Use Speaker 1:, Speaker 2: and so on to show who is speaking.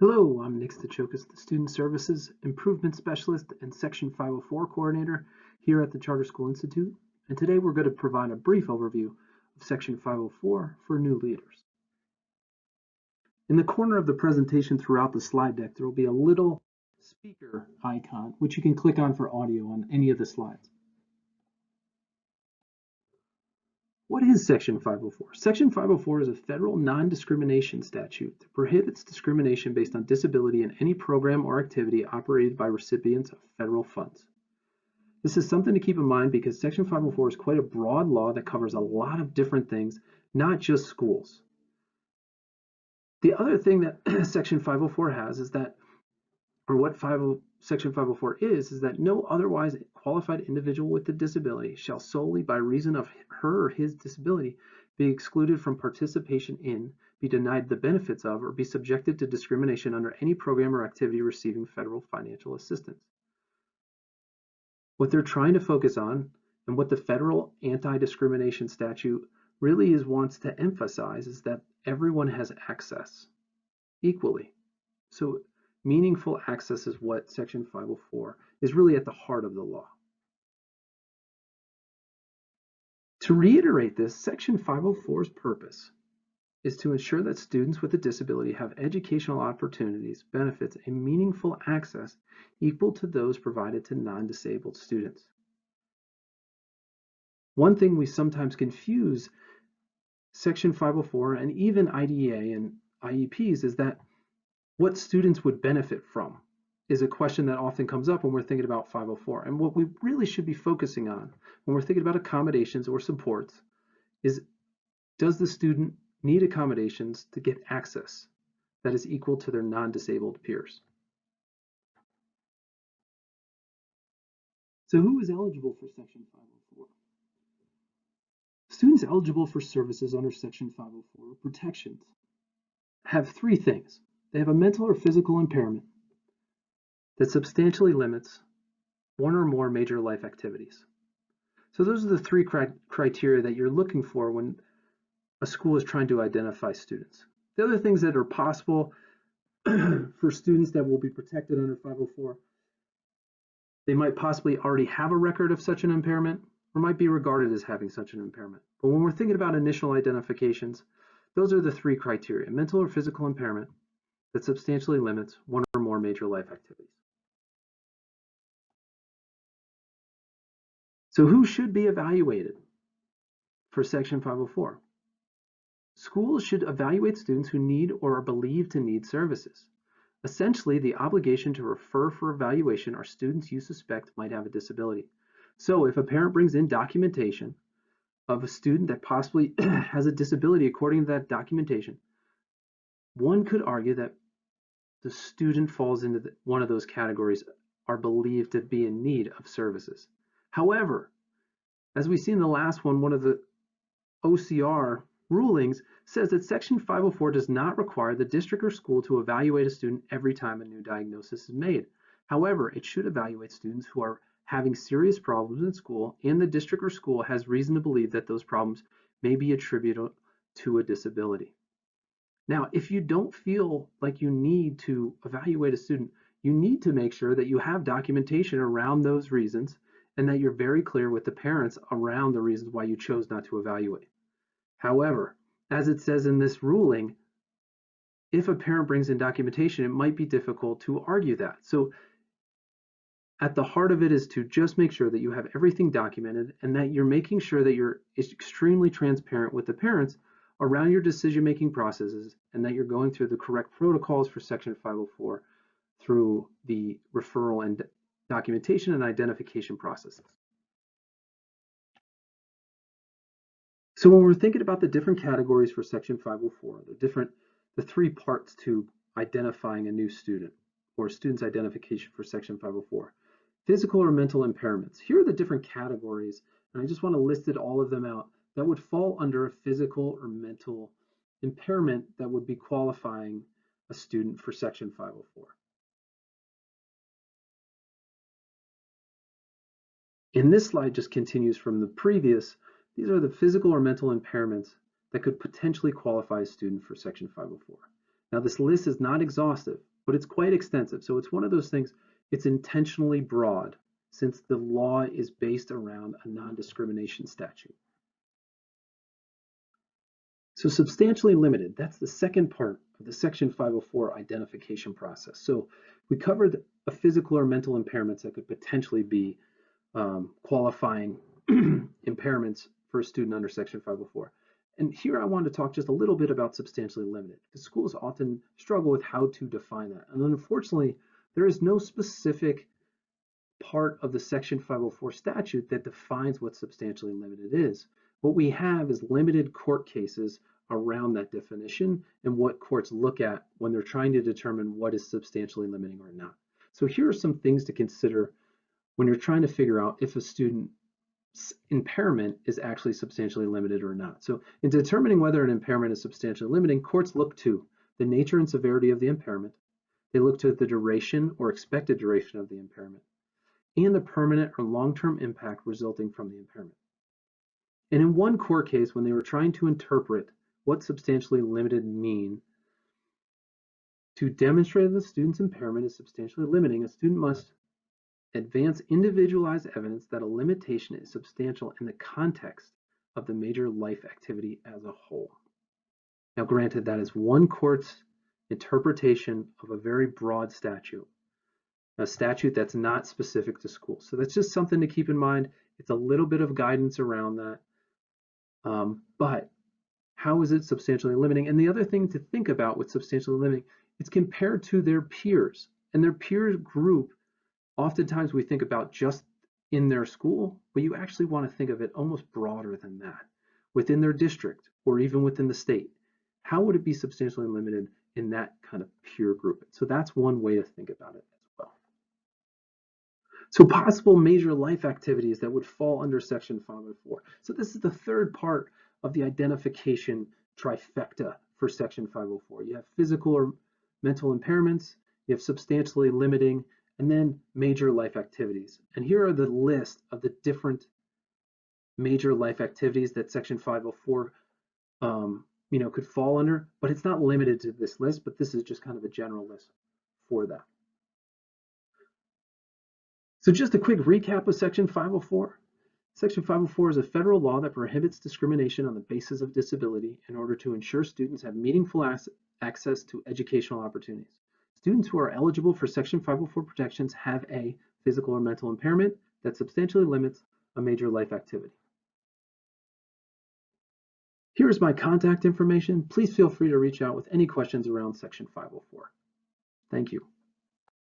Speaker 1: Hello, I'm Nick Stachokas, the Student Services Improvement Specialist and Section 504 Coordinator here at the Charter School Institute, and today we're going to provide a brief overview of Section 504 for new leaders. In the corner of the presentation throughout the slide deck, there will be a little speaker icon, which you can click on for audio on any of the slides. What is Section 504? Section 504 is a federal non-discrimination statute that prohibits discrimination based on disability in any program or activity operated by recipients of federal funds. This is something to keep in mind because Section 504 is quite a broad law that covers a lot of different things, not just schools. The other thing that Section 504 has is that, or what Section 504 is that no otherwise qualified individual with a disability shall solely by reason of her or his disability be excluded from participation in, be denied the benefits of, or be subjected to discrimination under any program or activity receiving federal financial assistance. What they're trying to focus on, and what the federal anti-discrimination statute really wants to emphasize, is that everyone has access equally. So meaningful access is what Section 504 is really at the heart of the law. To reiterate this, Section 504's purpose is to ensure that students with a disability have educational opportunities, benefits, and meaningful access equal to those provided to non-disabled students. One thing we sometimes confuse Section 504 and even IDEA and IEPs is that what students would benefit from is a question that often comes up when we're thinking about 504. And what we really should be focusing on when we're thinking about accommodations or supports is, does the student need accommodations to get access that is equal to their non-disabled peers? So who is eligible for Section 504? Students eligible for services under Section 504 protections have three things. They have a mental or physical impairment that substantially limits one or more major life activities. So those are the three criteria that you're looking for when a school is trying to identify students. The other things that are possible for students that will be protected under 504, they might possibly already have a record of such an impairment or might be regarded as having such an impairment. But when we're thinking about initial identifications, those are the three criteria: mental or physical impairment that substantially limits one or more major life activities. So who should be evaluated for Section 504? Schools should evaluate students who need or are believed to need services. Essentially, the obligation to refer for evaluation are students you suspect might have a disability. So if a parent brings in documentation of a student that possibly has a disability according to that documentation, one could argue that the student falls into one of those categories, are believed to be in need of services. However, as we see in the last one of the OCR rulings says that Section 504 does not require the district or school to evaluate a student every time a new diagnosis is made. However, it should evaluate students who are having serious problems in school and the district or school has reason to believe that those problems may be attributable to a disability. Now, if you don't feel like you need to evaluate a student, you need to make sure that you have documentation around those reasons and that you're very clear with the parents around the reasons why you chose not to evaluate. However, as it says in this ruling, if a parent brings in documentation, it might be difficult to argue that. So at the heart of it is to just make sure that you have everything documented and that you're making sure that you're extremely transparent with the parents around your decision-making processes and that you're going through the correct protocols for Section 504 through the referral and documentation and identification processes. So when we're thinking about the different categories for Section 504, the three parts to identifying a new student or student's identification for Section 504, physical or mental impairments. Here are the different categories, and I just want to list all of them out that would fall under a physical or mental impairment that would be qualifying a student for Section 504. And this slide just continues from the previous. These are the physical or mental impairments that could potentially qualify a student for Section 504. Now, this list is not exhaustive, but it's quite extensive. So it's one of those things, it's intentionally broad since the law is based around a non-discrimination statute. So substantially limited, that's the second part of the Section 504 identification process. So we covered a physical or mental impairments that could potentially be qualifying impairments for a student under Section 504. And here I want to talk just a little bit about substantially limited, because schools often struggle with how to define that. And unfortunately, there is no specific part of the Section 504 statute that defines what substantially limited is. What we have is limited court cases around that definition and what courts look at when they're trying to determine what is substantially limiting or not. So here are some things to consider when you're trying to figure out if a student's impairment is actually substantially limited or not. So in determining whether an impairment is substantially limiting, courts look to the nature and severity of the impairment. They look to the duration or expected duration of the impairment and the permanent or long-term impact resulting from the impairment. And in one court case, when they were trying to interpret what substantially limited mean, to demonstrate that the student's impairment is substantially limiting, a student must advance individualized evidence that a limitation is substantial in the context of the major life activity as a whole. Now, granted, that is one court's interpretation of a very broad statute, a statute that's not specific to schools. So that's just something to keep in mind. It's a little bit of guidance around that. But how is it substantially limiting? And the other thing to think about with substantially limiting, it's compared to their peers. And their peer group, oftentimes we think about just in their school, but you actually want to think of it almost broader than that, within their district or even within the state. How would it be substantially limited in that kind of peer group? So that's one way to think about it as well. So possible major life activities that would fall under Section 504. So this is the third part of the identification trifecta for Section 504. You have physical or mental impairments, you have substantially limiting, and then major life activities. And here are the list of the different major life activities that Section 504 could fall under, but it's not limited to this list, but this is just kind of a general list for that. So just a quick recap of Section 504. Section 504 is a federal law that prohibits discrimination on the basis of disability in order to ensure students have meaningful access to educational opportunities. Students who are eligible for Section 504 protections have a physical or mental impairment that substantially limits a major life activity. Here is my contact information. Please feel free to reach out with any questions around Section 504. Thank you.